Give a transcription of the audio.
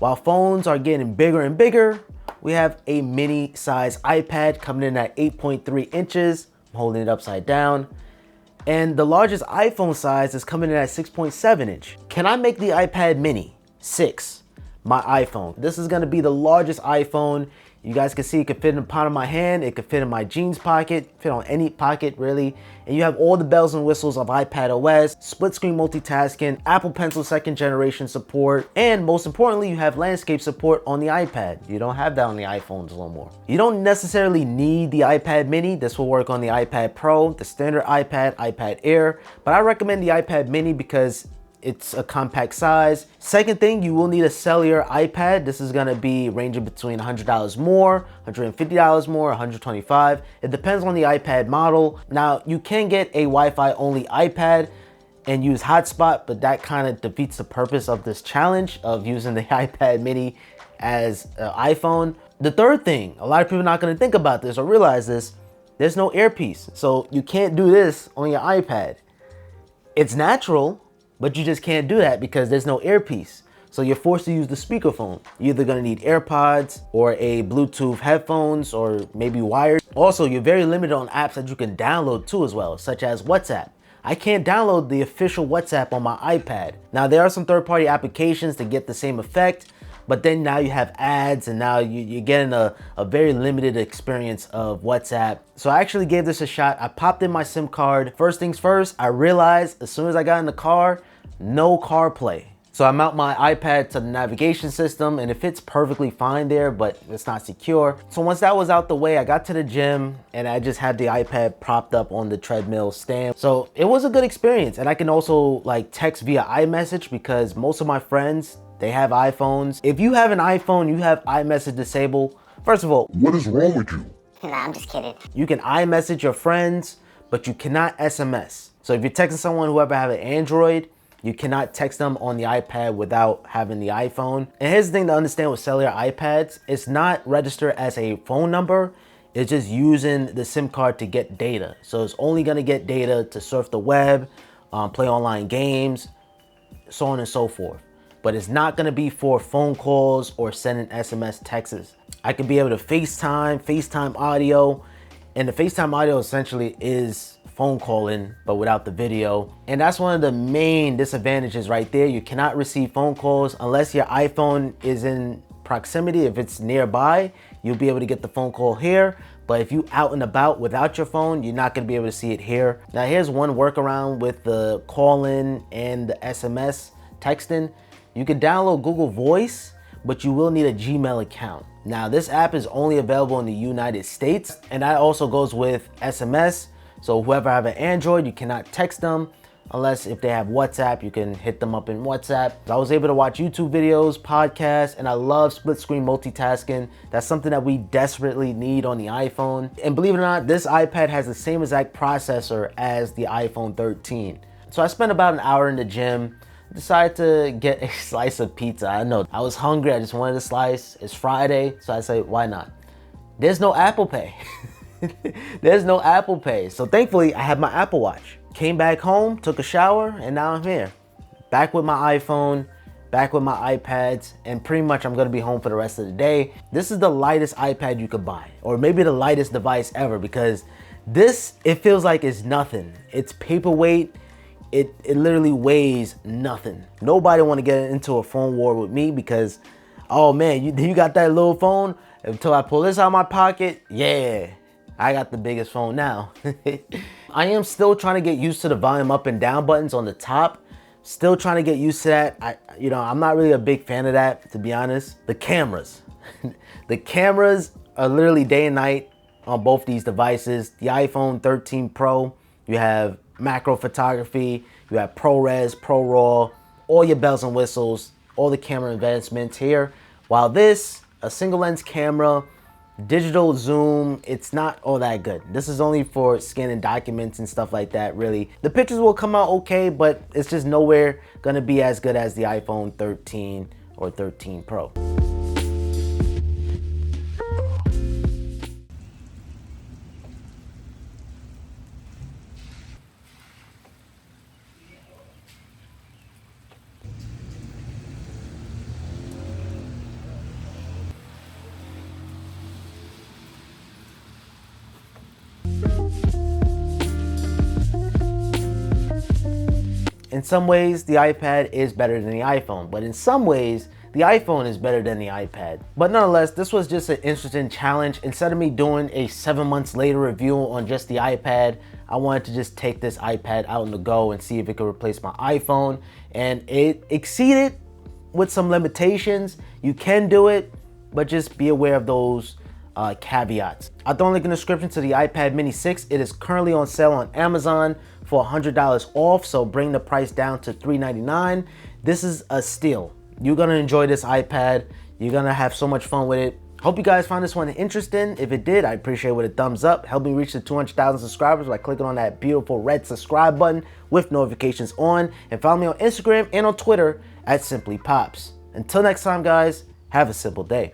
While phones are getting bigger and bigger, we have a mini size iPad coming in at 8.3 inches. I'm holding it upside down. And the largest iPhone size is coming in at 6.7 inch. Can I make the iPad mini? 6, my iPhone. This is gonna be the largest iPhone. You guys can see it could fit in the palm of my hand, it could fit in my jeans pocket, fit on any pocket really. And you have all the bells and whistles of iPad OS, split screen multitasking, Apple Pencil 2nd generation support, and most importantly, you have landscape support on the iPad. You don't have that on the iPhones no more. You don't necessarily need the iPad mini. This will work on the iPad Pro, the standard iPad, iPad Air, but I recommend the iPad mini because it's a compact size. Second thing, you will need a cellular iPad. This is gonna be ranging between $100 more, $150 more, $125. It depends on the iPad model. Now, you can get a Wi-Fi only iPad and use hotspot, but that kind of defeats the purpose of this challenge of using the iPad mini as an iPhone. The third thing, a lot of people are not gonna think about this or realize this, there's no earpiece. So you can't do this on your iPad. It's natural, but you just can't do that because there's no earpiece. So you're forced to use the speakerphone. You're either gonna need AirPods or a Bluetooth headphones or maybe wired. Also, you're very limited on apps that you can download too as well, such as WhatsApp. I can't download the official WhatsApp on my iPad. Now there are some third-party applications to get the same effect, but then now you have ads and now you're getting a very limited experience of WhatsApp. So I actually gave this a shot. I popped in my SIM card. First things first, I realized as soon as I got in the car, no CarPlay. So I mount my iPad to the navigation system and it fits perfectly fine there, but it's not secure. So once that was out the way, I got to the gym and I just had the iPad propped up on the treadmill stand. So it was a good experience. And I can also like text via iMessage because most of my friends, they have iPhones. If you have an iPhone, you have iMessage disabled. First of all, what is wrong with you? Nah, I'm just kidding. You can iMessage your friends, but you cannot SMS. So if you're texting someone who ever have an Android, you cannot text them on the iPad without having the iPhone. And here's the thing to understand with cellular iPads, it's not registered as a phone number. It's just using the SIM card to get data. So it's only gonna get data to surf the web, play online games, so on and so forth. But it's not gonna be for phone calls or sending SMS texts. I could be able to FaceTime audio, and the FaceTime audio essentially is phone calling, but without the video. And that's one of the main disadvantages right there. You cannot receive phone calls unless your iPhone is in proximity. If it's nearby, you'll be able to get the phone call here. But if you out and about without your phone, you're not gonna be able to see it here. Now here's one workaround with the call-in and the SMS texting. You can download Google Voice, but you will need a Gmail account. Now this app is only available in the United States, and that also goes with SMS. So whoever have an Android, you cannot text them unless if they have WhatsApp, you can hit them up in WhatsApp. I was able to watch YouTube videos, podcasts, and I love split screen multitasking. That's something that we desperately need on the iPhone. And believe it or not, this iPad has the same exact processor as the iPhone 13. So I spent about an hour in the gym, decided to get a slice of pizza. I know, I was hungry, I just wanted a slice. It's Friday, so I say, why not? There's no Apple Pay. There's no Apple Pay. So thankfully, I have my Apple Watch. Came back home, took a shower, and now I'm here. Back with my iPhone, back with my iPads, and pretty much I'm gonna be home for the rest of the day. This is the lightest iPad you could buy, or maybe the lightest device ever, because this, it feels like it's nothing. It's paperweight. It literally weighs nothing. Nobody wanna get into a phone war with me because, oh man, you got that little phone? Until I pull this out of my pocket, yeah. I got the biggest phone now. I am still trying to get used to the volume up and down buttons on the top. Still trying to get used to that. I'm not really a big fan of that, to be honest. The cameras. The cameras are literally day and night on both these devices. The iPhone 13 Pro, you have macro photography, you have ProRes, ProRAW, all your bells and whistles, all the camera advancements here. While this, a single lens camera, digital zoom, it's not all that good. This is only for scanning documents and stuff like that, really. The pictures will come out okay, but it's just nowhere gonna be as good as the iPhone 13 or 13 Pro. In some ways, the iPad is better than the iPhone, but in some ways, the iPhone is better than the iPad. But nonetheless, this was just an interesting challenge. Instead of me doing a 7 months later review on just the iPad, I wanted to just take this iPad out on the go and see if it could replace my iPhone. And it exceeded with some limitations. You can do it, but just be aware of those caveats. I'll throw a link in the description to the iPad Mini 6. It is currently on sale on Amazon for $100 off, so bring the price down to $399. This is a steal. You're gonna enjoy this iPad. You're gonna have so much fun with it. Hope you guys found this one interesting. If it did, I appreciate it with a thumbs up. Help me reach the 200,000 subscribers by clicking on that beautiful red subscribe button with notifications on. And follow me on Instagram and on Twitter at simplypops. Until next time, guys, have a simple day.